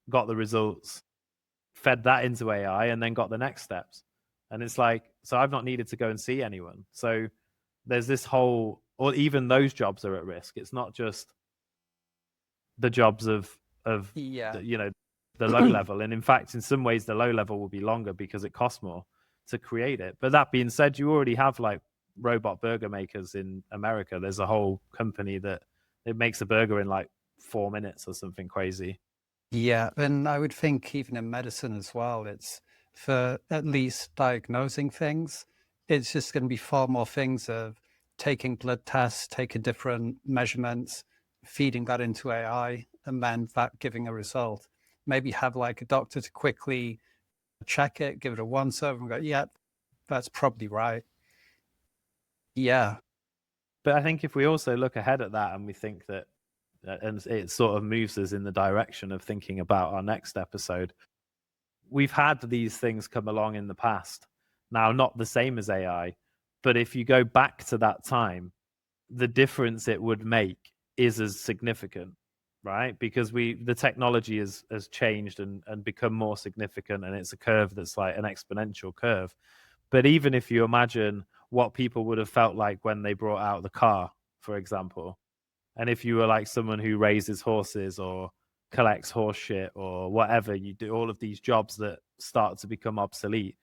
got the results, fed that into AI, and then got the next steps. And it's like, so I've not needed to go and see anyone. So there's this whole, or even those jobs are at risk. It's not just the jobs of the low level. And in fact, in some ways, the low level will be longer because it costs more to create it. But that being said, you already have like robot burger makers in America. There's a whole company that it makes a burger in like 4 minutes or something crazy. Yeah, and I would think even in medicine as well, it's for at least diagnosing things, it's just going to be far more things of taking blood tests, taking different measurements, feeding that into AI, and then that giving a result. Maybe have like a doctor to quickly check it, give it a once over, and go, yeah, that's probably right. Yeah. But I think if we also look ahead at that and we think that, and it sort of moves us in the direction of thinking about our next episode, we've had these things come along in the past. Now, not the same as AI, but if you go back to that time, the difference it would make is as significant, right? Because the technology has changed and become more significant, and it's a curve that's like an exponential curve. But even if you imagine what people would have felt like when they brought out the car, for example, and if you were like someone who raises horses or collects horse shit or whatever, you do all of these jobs that start to become obsolete,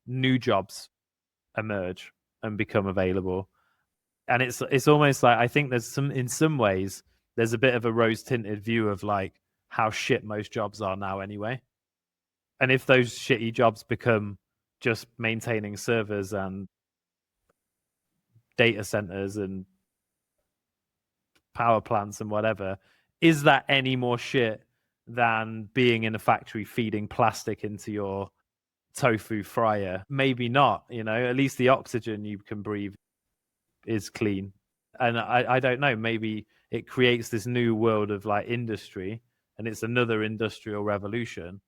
new jobs emerge and become available. And it's almost like, I think there's in some ways there's a bit of a rose tinted view of like how shit most jobs are now anyway. And if those shitty jobs become just maintaining servers and data centers and power plants and whatever, is that any more shit than being in a factory feeding plastic into your tofu fryer? Maybe not. At least the oxygen you can breathe is clean. And I don't know, maybe it creates this new world of like industry, and it's another industrial revolution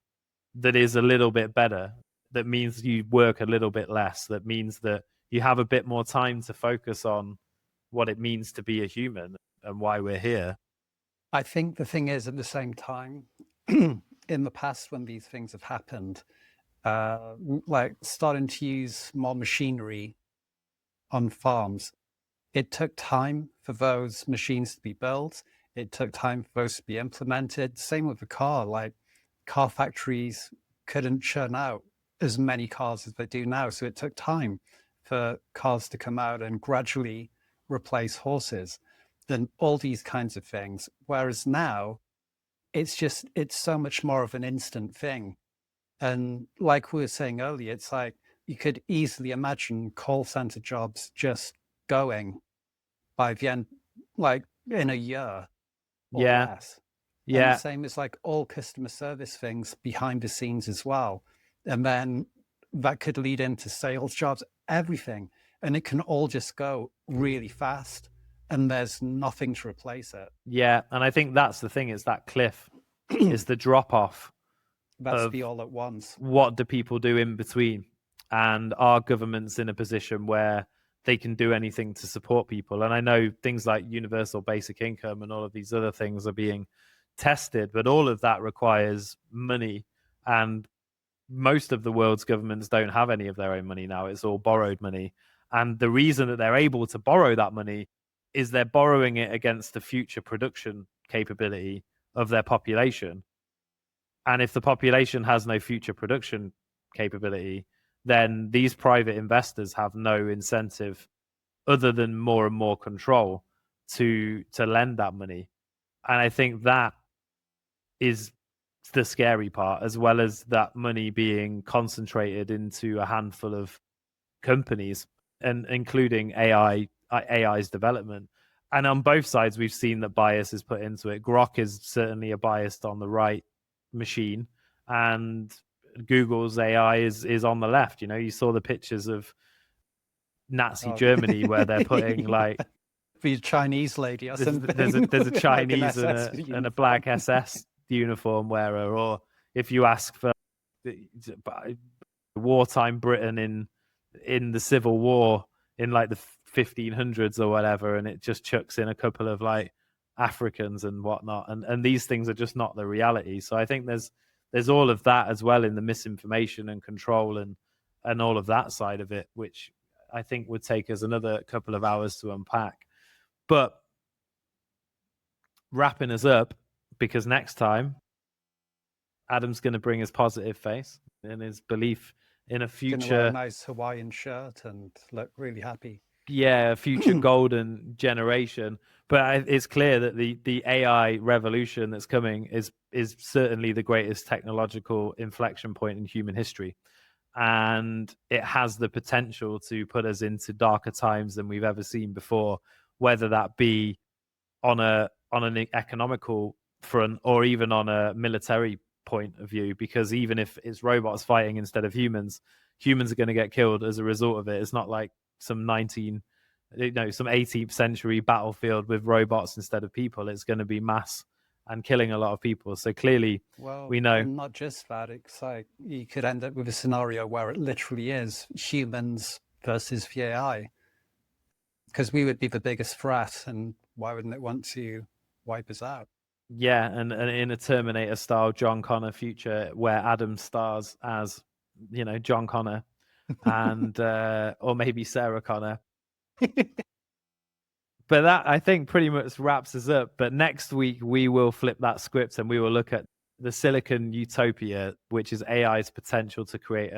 that is a little bit better, that means you work a little bit less, that means that you have a bit more time to focus on what it means to be a human and why we're here. I think the thing is, at the same time, in the past when these things have happened, like starting to use more machinery on farms, it took time for those machines to be built. It took time for those to be implemented. Same with the car. Like car factories couldn't churn out as many cars as they do now. So it took time for cars to come out and gradually replace horses and all these kinds of things. Whereas now it's so much more of an instant thing. And like we were saying earlier, it's like you could easily imagine call center jobs just going by the end, like in a year or less. And the same as like all customer service things behind the scenes as well. And then that could lead into sales jobs, everything. And it can all just go really fast and there's nothing to replace it. Yeah. And I think that's the thing, is that cliff is the drop off. That's the all at once. What do people do in between? And are governments in a position where they can do anything to support people? And I know things like universal basic income and all of these other things are being tested, but all of that requires money. And most of the world's governments don't have any of their own money now. It's all borrowed money. And the reason that they're able to borrow that money is they're borrowing it against the future production capability of their population. And if the population has no future production capability, then these private investors have no incentive other than more and more control to lend that money. And I think that is the scary part, as well as that money being concentrated into a handful of companies, and including AI's development. And on both sides, we've seen that bias is put into it. Grok is certainly a biased on the right machine, and Google's AI is on the left. You saw the pictures of Nazi Germany where they're putting like the Chinese lady or something. There's a Chinese like and a black SS uniform wearer, or if you ask for wartime Britain in the Civil War in like the 1500s or whatever, and it just chucks in a couple of like Africans and whatnot, and these things are just not the reality. So I think there's all of that as well in the misinformation and control and all of that side of it, which I think would take us another couple of hours to unpack. But wrapping us up, because next time Adam's going to bring his positive face and his belief in a future, wear a nice Hawaiian shirt and look really happy. Yeah, a future golden generation. But it's clear that the AI revolution that's coming is certainly the greatest technological inflection point in human history. And it has the potential to put us into darker times than we've ever seen before, whether that be on an economical front or even on a military point of view, because even if it's robots fighting instead of humans, humans are going to get killed as a result of it. It's not like some 18th century battlefield with robots instead of people. It's going to be mass and killing a lot of people. So clearly, we know. Not just that. It's like you could end up with a scenario where it literally is humans versus the AI, because we would be the biggest threat, and why wouldn't it want to wipe us out? Yeah, and in a Terminator style John Connor future where Adam stars as, John Connor and or maybe Sarah Connor. But that, I think, pretty much wraps us up. But next week we will flip that script and we will look at the Silicon Utopia, which is AI's potential to create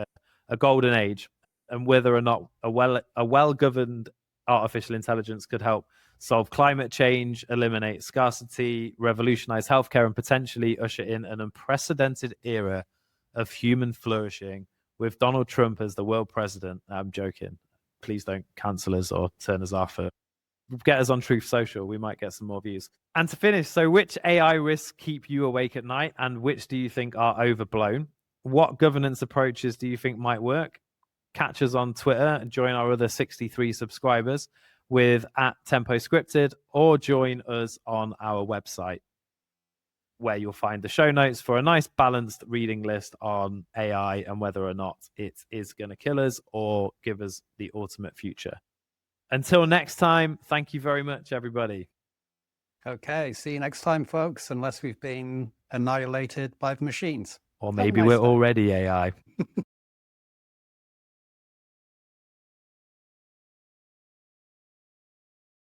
a golden age, and whether or not a well-governed artificial intelligence could help solve climate change, eliminate scarcity, revolutionize healthcare, and potentially usher in an unprecedented era of human flourishing with Donald Trump as the world president. I'm joking. Please don't cancel us or turn us off. Get us on Truth Social. We might get some more views. And to finish, so which AI risks keep you awake at night, and which do you think are overblown? What governance approaches do you think might work? Catch us on Twitter and join our other 63 subscribers with @TempoScripted, or join us on our website, where you'll find the show notes for a nice balanced reading list on AI and whether or not it is going to kill us or give us the ultimate future. Until next time, thank you very much, everybody. Okay, see you next time, folks, unless we've been annihilated by the machines. Or maybe we're already AI.